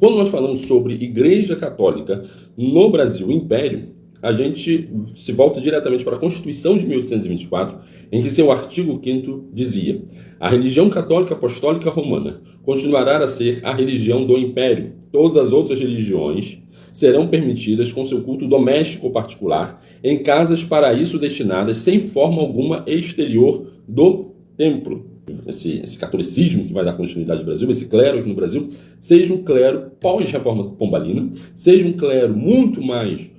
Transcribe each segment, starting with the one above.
Quando nós falamos sobre Igreja Católica no Brasil Império, a gente se volta diretamente para a Constituição de 1824, em que seu artigo 5º dizia: a religião católica apostólica romana continuará a ser a religião do Império. Todas as outras religiões serão permitidas com seu culto doméstico ou particular, em casas para isso destinadas, sem forma alguma exterior do templo. Esse catolicismo que vai dar continuidade ao Brasil, esse clero aqui no Brasil, seja um clero pós-reforma pombalina, seja um clero muito mais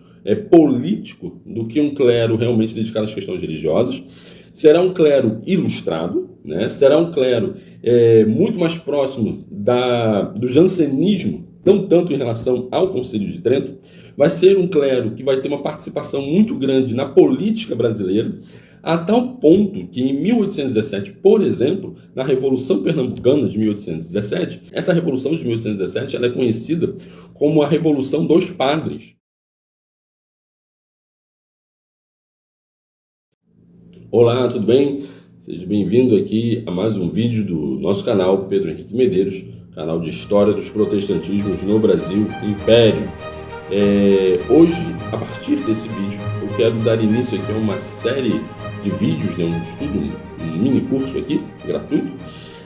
político do que um clero realmente dedicado às questões religiosas. Será um clero ilustrado, né? Será um clero muito mais próximo do jansenismo, não tanto em relação ao Concílio de Trento. Vai ser um clero que vai ter uma participação muito grande na política brasileira, a tal ponto que em 1817, por exemplo, na Revolução Pernambucana de 1817, essa Revolução de 1817 ela é conhecida como a Revolução dos Padres. Olá, tudo bem? Seja bem-vindo aqui a mais um vídeo do nosso canal Pedro Henrique Medeiros, canal de História dos Protestantismos no Brasil Império. Hoje, a partir desse vídeo, eu quero dar início aqui a uma série de vídeos, né, um estudo, um mini curso aqui, gratuito,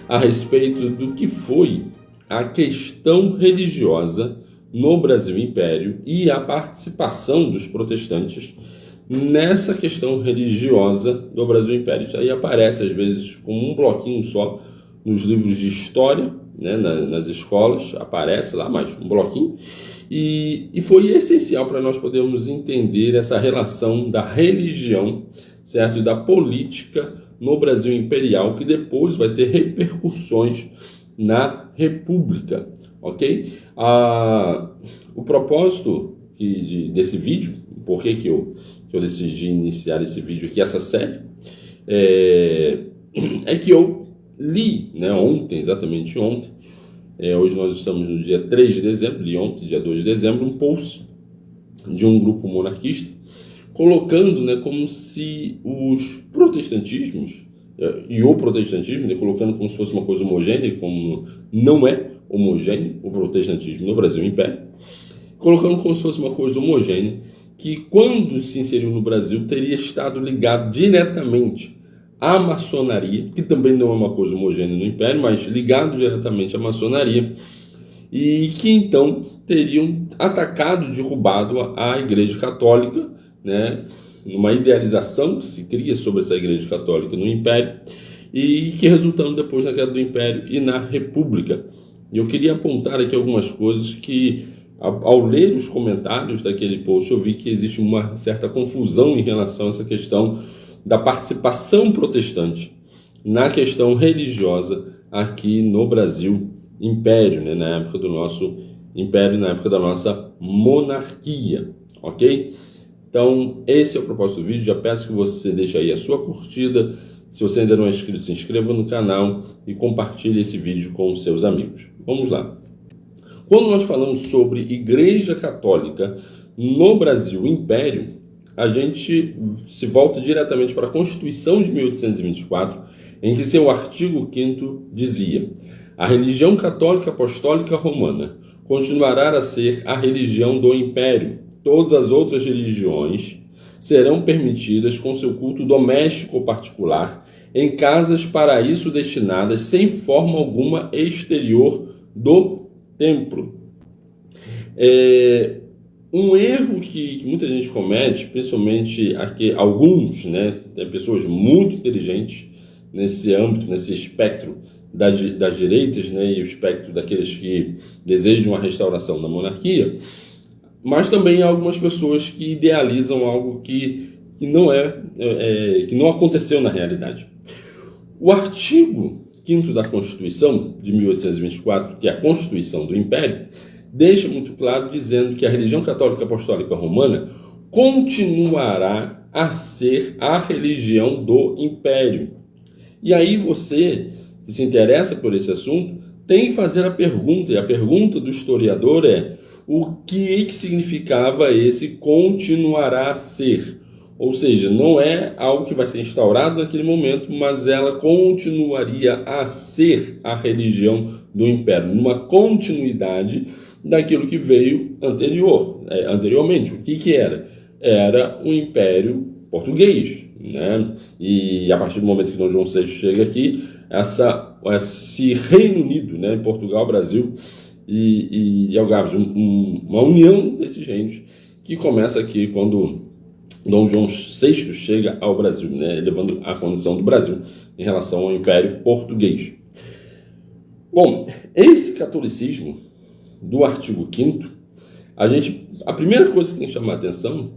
a respeito do que foi a questão religiosa no Brasil Império e a participação dos protestantes nessa questão religiosa do Brasil Império. Isso aí aparece às vezes como um bloquinho só nos livros de história, né, nas escolas, aparece lá mais um bloquinho, e foi essencial para nós podermos entender essa relação da religião, certo, e da política no Brasil Imperial, que depois vai ter repercussões na República, ok? O propósito desse vídeo, por que eu decidi iniciar esse vídeo aqui, essa série, é que eu li, né, ontem, exatamente ontem, hoje nós estamos no dia 3 de dezembro, li ontem, dia 2 de dezembro, um post de um grupo monarquista, colocando, né, como se os protestantismos, e o protestantismo, né, colocando como se fosse uma coisa homogênea, como não é homogêneo o protestantismo no Brasil Império, colocando como se fosse uma coisa homogênea, que quando se inseriu no Brasil teria estado ligado diretamente à maçonaria, que também não é uma coisa homogênea no Império, mas ligado diretamente à maçonaria, e que então teriam atacado, derrubado a Igreja Católica, né, numa idealização que se cria sobre essa Igreja Católica no Império, e que resultando depois na queda do Império e na República. E eu queria apontar aqui algumas coisas que, ao ler os comentários daquele post, eu vi que existe uma certa confusão em relação a essa questão da participação protestante na questão religiosa aqui no Brasil Império, né, na época do nosso Império, na época da nossa monarquia, ok? Então, esse é o propósito do vídeo. Já peço que você deixe aí a sua curtida. Se você ainda não é inscrito, se inscreva no canal e compartilhe esse vídeo com os seus amigos. Vamos lá. Quando nós falamos sobre Igreja Católica no Brasil Império, a gente se volta diretamente para a Constituição de 1824, em que seu artigo 5º dizia: a religião católica apostólica romana continuará a ser a religião do Império. Todas as outras religiões serão permitidas com seu culto doméstico ou particular, em casas para isso destinadas, sem forma alguma exterior do templo. Um erro que muita gente comete, principalmente aqui, alguns, né, tem pessoas muito inteligentes nesse âmbito, nesse espectro das direitas, né, e o espectro daqueles que desejam a restauração da monarquia, mas também há algumas pessoas que idealizam algo que não aconteceu na realidade. O artigo 5º da Constituição de 1824, que é a Constituição do Império, deixa muito claro dizendo que a religião católica apostólica romana continuará a ser a religião do Império. E aí você, que se interessa por esse assunto, tem que fazer a pergunta, e a pergunta do historiador é: o que significava esse continuará a ser? Ou seja, não é algo que vai ser instaurado naquele momento, mas ela continuaria a ser a religião do Império, numa continuidade daquilo que veio anteriormente. O que era? Era o Império Português, né? E a partir do momento que Dom João VI chega aqui, esse Reino Unido, né, Portugal, Brasil e Algarve, uma união desses reinos que começa aqui quando Dom João VI chega ao Brasil, né, elevando a condição do Brasil em relação ao Império Português. Bom, esse catolicismo do artigo 5º, a primeira coisa que tem que chamar a atenção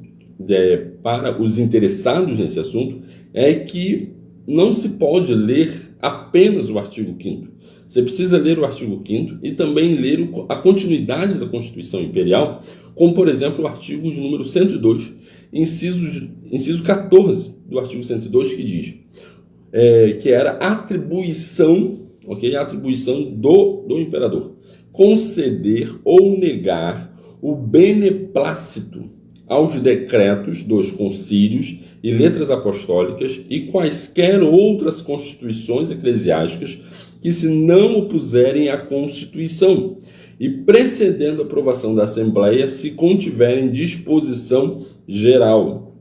para os interessados nesse assunto é que não se pode ler apenas o artigo 5º. Você precisa ler o artigo 5º e também ler a continuidade da Constituição Imperial, como, por exemplo, o artigo de número 102, inciso 14 do artigo 102, que diz que era atribuição do imperador conceder ou negar o beneplácito aos decretos dos concílios e letras apostólicas e quaisquer outras constituições eclesiásticas que se não opuserem à Constituição e precedendo a aprovação da Assembleia se contiverem disposição geral.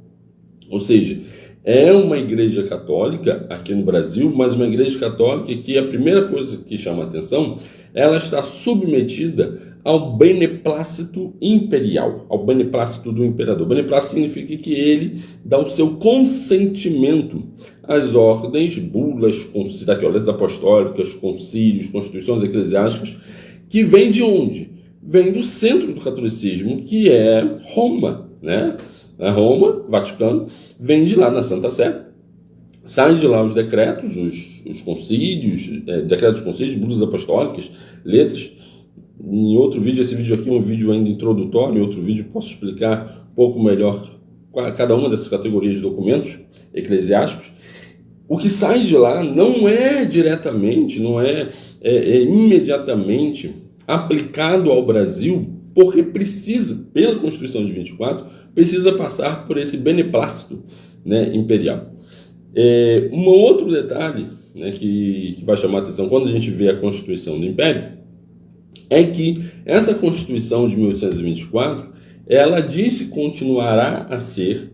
Ou seja, é uma igreja católica aqui no Brasil, mas uma igreja católica que a primeira coisa que chama a atenção, ela está submetida ao beneplácito imperial, ao beneplácito do imperador. Beneplácito significa que ele dá o seu consentimento às ordens, bulas, letras apostólicas, concílios, constituições eclesiásticas, que vem de onde? Vem do centro do catolicismo, que é Roma, né? Roma, Vaticano, vem de lá na Santa Sé, saem de lá os decretos, os concílios, decretos, concílios, bulas apostólicas, letras. Em outro vídeo, esse vídeo aqui é um vídeo ainda introdutório, em outro vídeo posso explicar um pouco melhor cada uma dessas categorias de documentos eclesiásticos. O que sai de lá não é diretamente, não é imediatamente aplicado ao Brasil, porque precisa, pela Constituição de 24, precisa passar por esse beneplácito, né, imperial. Um outro detalhe, né, que vai chamar a atenção quando a gente vê a Constituição do Império é que essa Constituição de 1824, ela diz que continuará a ser,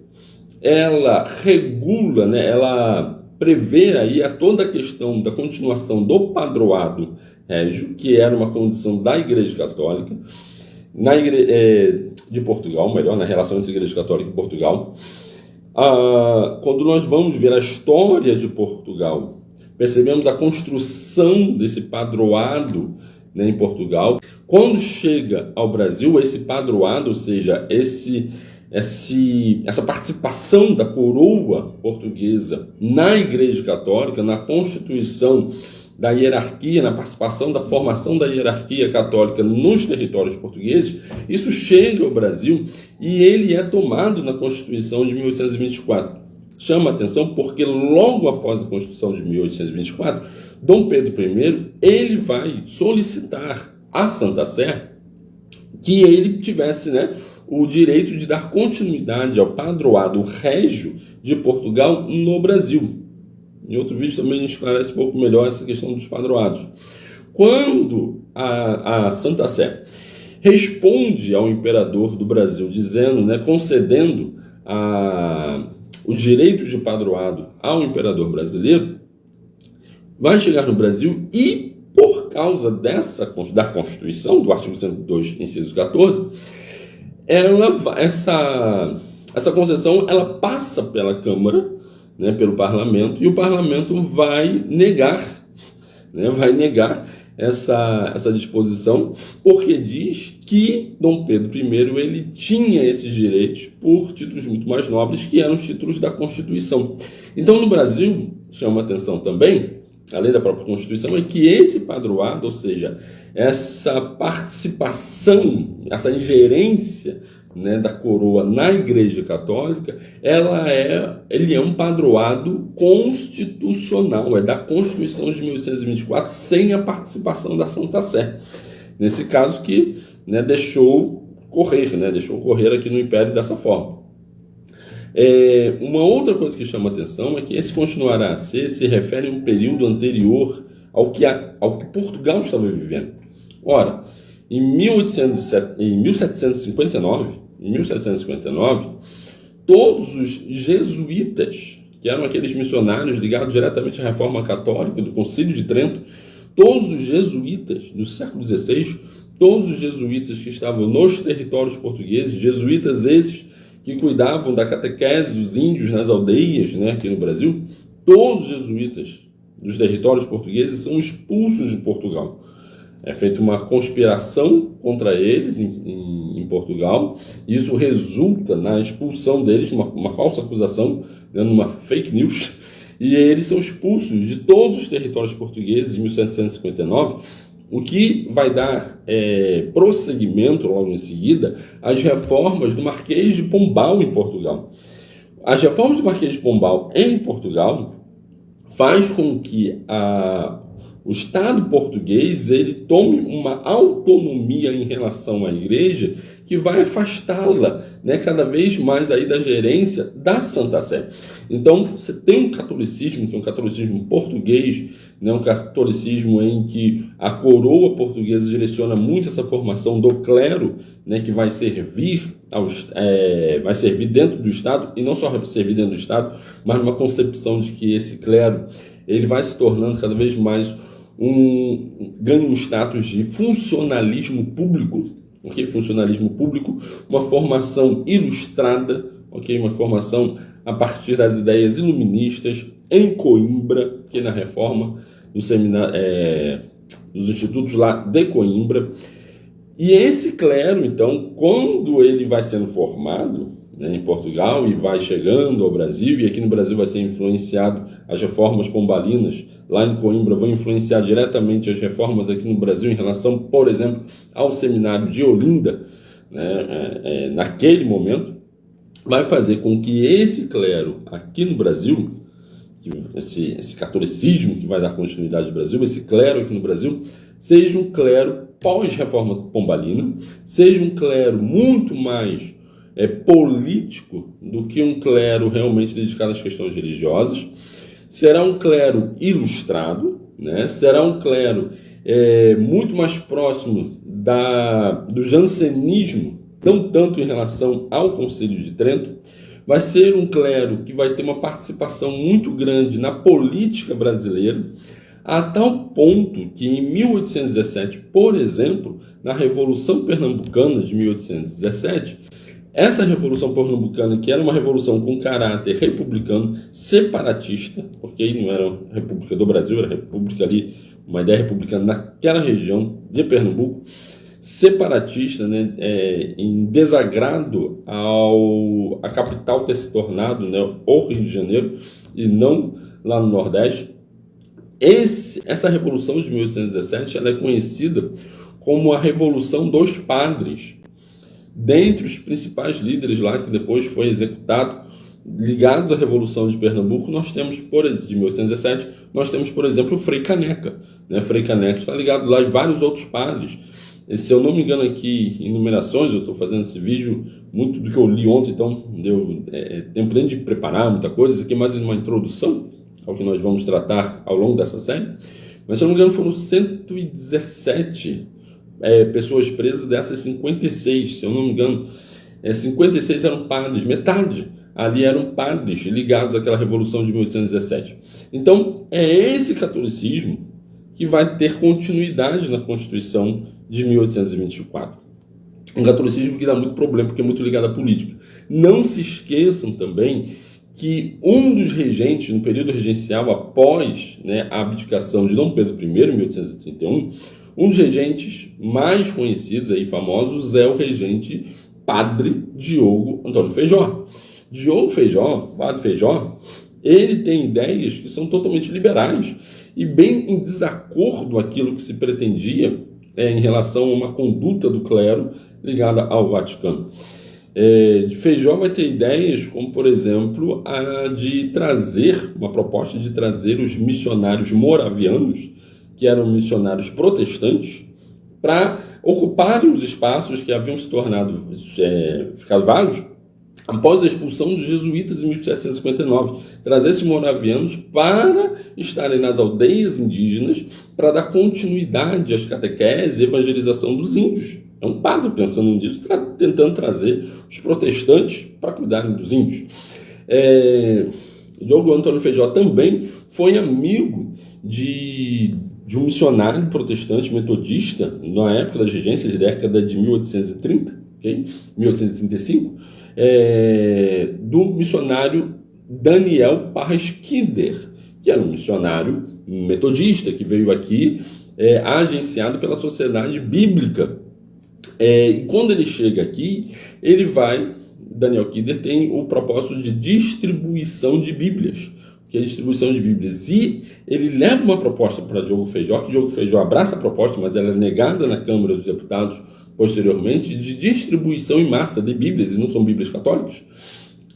ela regula, né, ela prevê aí toda a questão da continuação do padroado régio, que era uma condição da Igreja Católica, de Portugal, melhor, na relação entre a Igreja Católica e Portugal. Quando nós vamos ver a história de Portugal, percebemos a construção desse padroado, né, em Portugal. Quando chega ao Brasil, esse padroado, ou seja, essa participação da coroa portuguesa na Igreja Católica, na constituição da hierarquia, na participação da formação da hierarquia católica nos territórios portugueses, isso chega ao Brasil e ele é tomado na Constituição de 1824. Chama a atenção porque logo após a Constituição de 1824, Dom Pedro I, ele vai solicitar à Santa Sé que ele tivesse, né, o direito de dar continuidade ao padroado régio de Portugal no Brasil. Em outro vídeo também a gente esclarece um pouco melhor essa questão dos padroados. Quando a Santa Sé responde ao imperador do Brasil, dizendo, né, concedendo os direitos de padroado ao imperador brasileiro, vai chegar no Brasil e, por causa da Constituição, do artigo 102, inciso 14, essa concessão ela passa pela Câmara, né, pelo Parlamento, e o Parlamento vai negar essa disposição, porque diz que Dom Pedro I ele tinha esses direitos por títulos muito mais nobres, que eram os títulos da Constituição. Então, no Brasil, chama a atenção também, além da própria Constituição, é que esse padroado, ou seja, essa participação, essa ingerência, né, da coroa na Igreja Católica, ele é um padroado constitucional, é da Constituição de 1824, sem a participação da Santa Sé. Nesse caso que, né, deixou correr aqui no Império dessa forma. Uma outra coisa que chama atenção é que esse continuará a ser se refere a um período anterior ao que Portugal estava vivendo. Ora, em 1759, todos os jesuítas, que eram aqueles missionários ligados diretamente à Reforma Católica, do Concílio de Trento, todos os jesuítas do século XVI, todos os jesuítas que estavam nos territórios portugueses, jesuítas esses que cuidavam da catequese dos índios nas aldeias, né, aqui no Brasil, todos os jesuítas dos territórios portugueses são expulsos de Portugal. É feita uma conspiração contra eles em Portugal, e isso resulta na expulsão deles, uma falsa acusação, né, numa fake news, e eles são expulsos de todos os territórios portugueses em 1759, o que vai dar prosseguimento logo em seguida às reformas do Marquês de Pombal em Portugal. As reformas do Marquês de Pombal em Portugal faz com que o Estado português ele tome uma autonomia em relação à igreja que vai afastá-la, né, cada vez mais aí da gerência da Santa Sé. Então, você tem um catolicismo, que é um catolicismo português, né, um catolicismo em que a coroa portuguesa direciona muito essa formação do clero, né, que vai servir dentro do Estado, e não só servir dentro do Estado, mas numa concepção de que esse clero ele vai se tornando cada vez mais ganha um status de funcionalismo público, ok? Funcionalismo público, uma formação ilustrada, ok? Uma formação a partir das ideias iluministas em Coimbra, que na reforma dos institutos lá de Coimbra. E esse clero, então, quando ele vai sendo formado, né, em Portugal e vai chegando ao Brasil, e aqui no Brasil vai ser influenciado, as reformas pombalinas lá em Coimbra vão influenciar diretamente as reformas aqui no Brasil em relação, por exemplo, ao seminário de Olinda, né, naquele momento, vai fazer com que esse clero aqui no Brasil, esse catolicismo que vai dar continuidade ao Brasil, esse clero aqui no Brasil, seja um clero pós-reforma pombalina, seja um clero muito mais político do que um clero realmente dedicado às questões religiosas. Será um clero ilustrado, né? Será um clero muito mais próximo do jansenismo, não tanto em relação ao Concílio de Trento. Vai ser um clero que vai ter uma participação muito grande na política brasileira, a tal ponto que em 1817, por exemplo, na Revolução Pernambucana de 1817, essa Revolução Pernambucana, que era uma revolução com caráter republicano, separatista, porque não era a República do Brasil, era a República ali, uma ideia republicana naquela região de Pernambuco, separatista, né, em desagrado à capital ter se tornado, né, o Rio de Janeiro, e não lá no Nordeste. Essa Revolução de 1817 ela é conhecida como a Revolução dos Padres. Dentre os principais líderes lá, que depois foi executado, ligados à Revolução de Pernambuco, de 1817, nós temos, por exemplo, o Frei Caneca. Né? Frei Caneca está ligado lá e vários outros padres. E, se eu não me engano aqui, em numerações, eu estou fazendo esse vídeo, muito do que eu li ontem, então deu tempo nem de preparar muita coisa. Isso aqui é mais uma introdução ao que nós vamos tratar ao longo dessa série. Mas, se eu não me engano, foram 117 pessoas presas dessas 56, se eu não me engano, 56 eram padres, metade ali eram padres ligados àquela Revolução de 1817. Então, é esse catolicismo que vai ter continuidade na Constituição de 1824. Um catolicismo que dá muito problema, porque é muito ligado à política. Não se esqueçam também que um dos regentes, no período regencial, após, né, a abdicação de Dom Pedro I, em 1831, um dos regentes mais conhecidos e famosos é o regente Padre Diogo Antônio Feijó. Diogo Feijó, Padre Feijó, ele tem ideias que são totalmente liberais e bem em desacordo com aquilo que se pretendia em relação a uma conduta do clero ligada ao Vaticano. Feijó vai ter ideias como, por exemplo, uma proposta de trazer os missionários moravianos, que eram missionários protestantes, para ocuparem os espaços que haviam se tornado, ficado vagos, após a expulsão dos jesuítas em 1759, trazer esses moravianos para estarem nas aldeias indígenas para dar continuidade às catequeses e evangelização dos índios. É um padre pensando nisso, tentando trazer os protestantes para cuidarem dos índios. Diogo Antônio Feijó também foi amigo de um missionário protestante metodista na época das regências, década de 1830, okay? 1835, do missionário Daniel Parras Kider, que era um missionário metodista que veio aqui agenciado pela Sociedade Bíblica. E quando ele chega aqui, Daniel Kider tem o propósito de distribuição de Bíblias, que é a distribuição de Bíblias, e ele leva uma proposta para Diogo Feijó, que Diogo Feijó abraça a proposta, mas ela é negada na Câmara dos Deputados posteriormente, de distribuição em massa de Bíblias, e não são Bíblias católicas,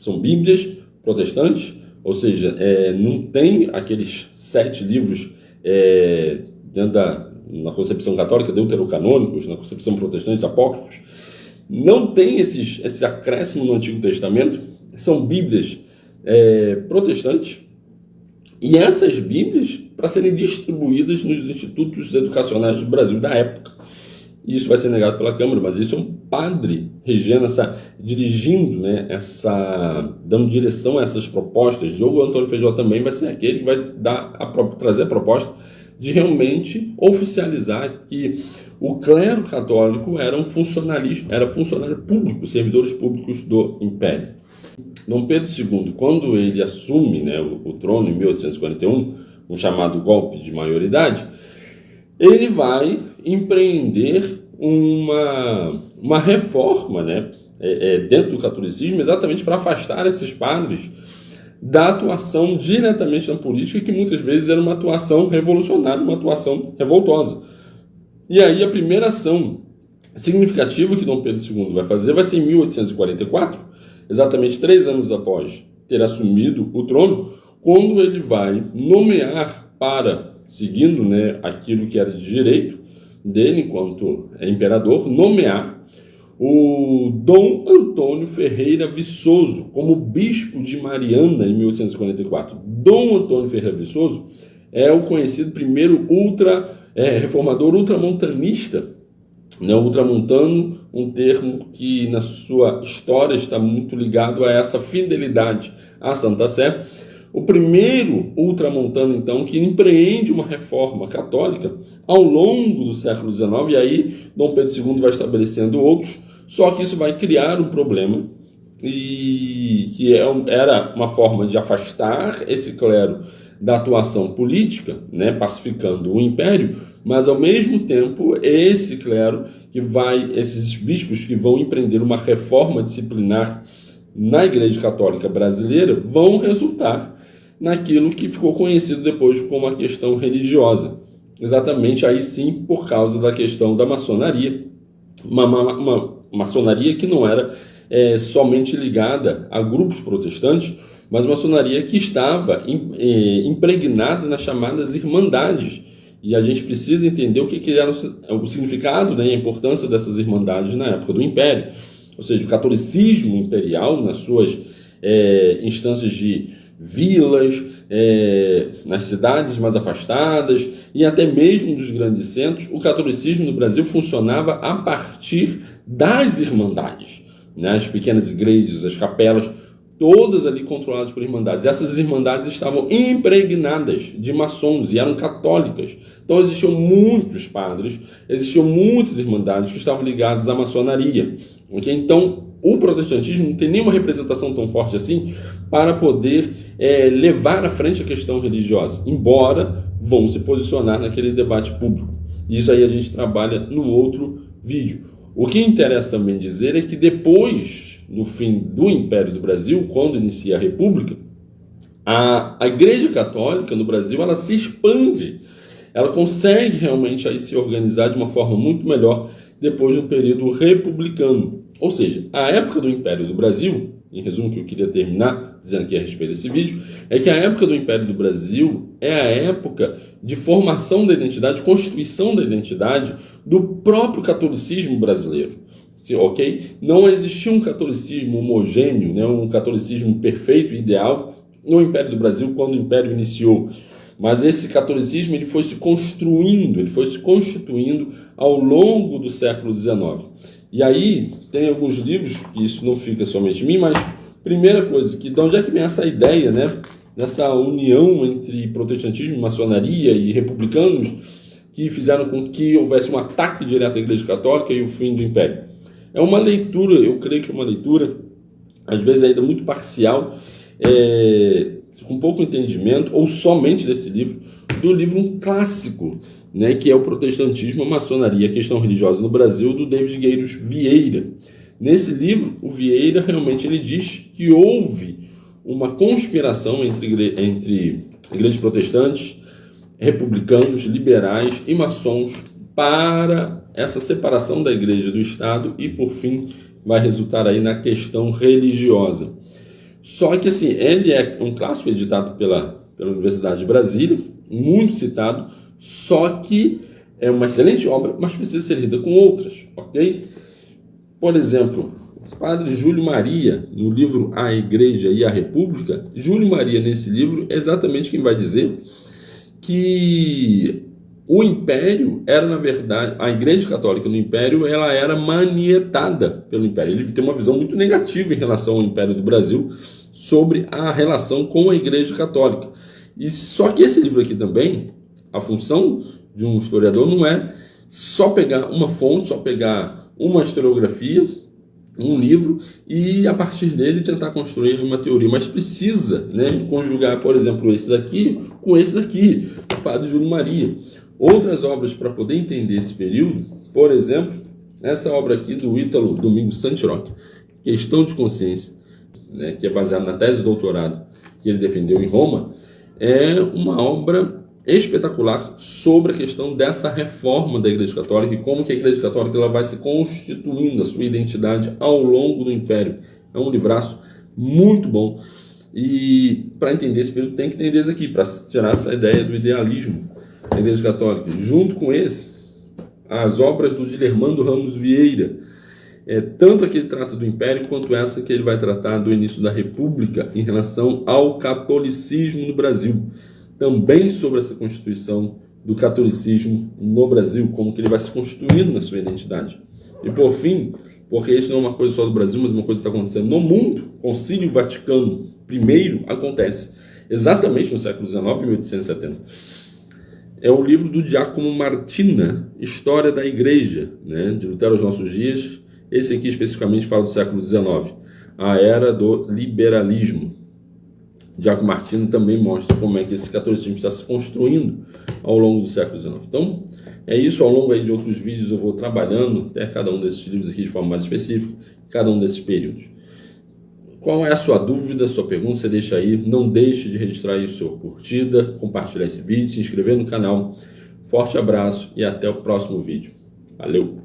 são Bíblias protestantes, ou seja, não tem aqueles 7 livros na concepção católica, deuterocanônicos, na concepção protestante, apócrifos, não tem esse acréscimo no Antigo Testamento, são Bíblias protestantes, e essas Bíblias para serem distribuídas nos institutos educacionais do Brasil da época. Isso vai ser negado pela Câmara, mas isso é um padre regendo dirigindo, dando direção a essas propostas. Diogo Antônio Feijó também vai ser aquele que vai trazer a proposta de realmente oficializar que o clero católico era funcionário público, servidores públicos do Império. Dom Pedro II, quando ele assume o trono em 1841, um chamado golpe de maioridade, ele vai empreender uma reforma dentro do catolicismo, exatamente para afastar esses padres da atuação diretamente na política, que muitas vezes era uma atuação revolucionária, uma atuação revoltosa. E aí a primeira ação significativa que Dom Pedro II vai fazer vai ser em 1844, exatamente 3 anos após ter assumido o trono, quando ele vai nomear seguindo aquilo que era de direito dele enquanto imperador, nomear o Dom Antônio Ferreira Viçoso como bispo de Mariana em 1844. Dom Antônio Ferreira Viçoso é o conhecido primeiro reformador ultramontanista, ultramontano, um termo que na sua história está muito ligado a essa fidelidade à Santa Sé. O primeiro ultramontano, então, que empreende uma reforma católica ao longo do século XIX, e aí Dom Pedro II vai estabelecendo outros, só que isso vai criar um problema, e que era uma forma de afastar esse clero da atuação política, pacificando o império, mas ao mesmo tempo esse clero esses bispos que vão empreender uma reforma disciplinar na Igreja Católica Brasileira vão resultar naquilo que ficou conhecido depois como a questão religiosa. Exatamente aí sim por causa da questão da maçonaria, uma maçonaria que não era somente ligada a grupos protestantes, mas uma maçonaria que estava impregnada nas chamadas irmandades. E a gente precisa entender o que era o significado e a importância dessas irmandades na época do Império. Ou seja, o catolicismo imperial, nas suas instâncias de vilas, nas cidades mais afastadas e até mesmo dos grandes centros, o catolicismo no Brasil funcionava a partir das irmandades, as pequenas igrejas, as capelas, todas ali controladas por irmandades. Essas irmandades estavam impregnadas de maçons e eram católicas. Então existiam muitos padres, existiam muitas irmandades que estavam ligadas à maçonaria. Okay? Então o protestantismo não tem nenhuma representação tão forte assim para poder levar à frente a questão religiosa, embora vão se posicionar naquele debate público. Isso aí a gente trabalha num outro vídeo. O que interessa também dizer é que depois do fim do Império do Brasil, quando inicia a República, a Igreja Católica no Brasil ela se expande, ela consegue realmente aí se organizar de uma forma muito melhor depois de um período republicano. Ou seja, a época do Império do Brasil, em resumo que eu queria terminar dizendo aqui a respeito desse vídeo, é que a época do Império do Brasil é a época de formação da identidade, constituição da identidade do próprio catolicismo brasileiro. ok? Não existia um catolicismo homogêneo, né, um catolicismo perfeito e ideal no Império do Brasil quando o Império iniciou. Mas esse catolicismo ele foi se construindo, ele foi se constituindo ao longo do século XIX. E aí tem alguns livros, que isso não fica somente em mim, mas primeira coisa, que de onde é que vem essa ideia, né, dessa união entre protestantismo, maçonaria e republicanos que fizeram com que houvesse um ataque direto à Igreja Católica e o fim do Império. É uma leitura, eu creio que é uma leitura, às vezes ainda muito parcial, com pouco entendimento, ou somente desse livro, do livro um clássico, né, que é o Protestantismo, a Maçonaria e a Questão Religiosa no Brasil, do David Gueiros Vieira. Nesse livro, o Vieira realmente ele diz que houve uma conspiração entre igrejas protestantes, republicanos, liberais e maçons para essa separação da igreja do Estado e, por fim, vai resultar aí na questão religiosa. Só que, assim, ele é um clássico editado pela Universidade de Brasília, muito citado, só que é uma excelente obra, mas precisa ser lida com outras, ok? Por exemplo, o padre Júlio Maria, no livro A Igreja e a República, Júlio Maria, nesse livro, é exatamente quem vai dizer que o Império era, na verdade, a Igreja Católica no Império, ela era manietada pelo Império. Ele tem uma visão muito negativa em relação ao Império do Brasil sobre a relação com a Igreja Católica. E só que esse livro aqui também, a função de um historiador não é só pegar uma fonte, só pegar uma historiografia, um livro, e a partir dele tentar construir uma teoria, mas precisa, né, conjugar, por exemplo, esse daqui com esse daqui, o padre Júlio Maria. Outras obras para poder entender esse período, por exemplo, essa obra aqui do Ítalo Domingos Santiroque, Questão de Consciência, né, que é baseada na tese de doutorado que ele defendeu em Roma, é uma obra espetacular sobre a questão dessa reforma da Igreja Católica e como que a Igreja Católica ela vai se constituindo a sua identidade ao longo do Império. É um livraço muito bom e para entender esse período tem que entender isso aqui, para tirar essa ideia do idealismo da Igreja Católica. Junto com esse, as obras do Dilermando Ramos Vieira, tanto a que ele trata do Império, quanto essa que ele vai tratar do início da República em relação ao catolicismo no Brasil. Também sobre essa constituição do catolicismo no Brasil, como que ele vai se constituindo na sua identidade. E por fim, porque isso não é uma coisa só do Brasil, mas uma coisa que está acontecendo no mundo, o Concílio Vaticano I acontece exatamente no século XIX, 1870. É o livro do Giacomo Martina, História da Igreja, né, de Lutero aos nossos dias. Esse aqui especificamente fala do século XIX, a era do liberalismo. Giacomo Martina também mostra como é que esse catolicismo está se construindo ao longo do século XIX. Então, é isso. Ao longo aí de outros vídeos eu vou trabalhando até cada um desses livros aqui de forma mais específica, cada um desses períodos. Qual é a sua dúvida, sua pergunta? Você deixa aí. Não deixe de registrar aí o seu curtida, compartilhar esse vídeo, se inscrever no canal. Forte abraço e até o próximo vídeo. Valeu!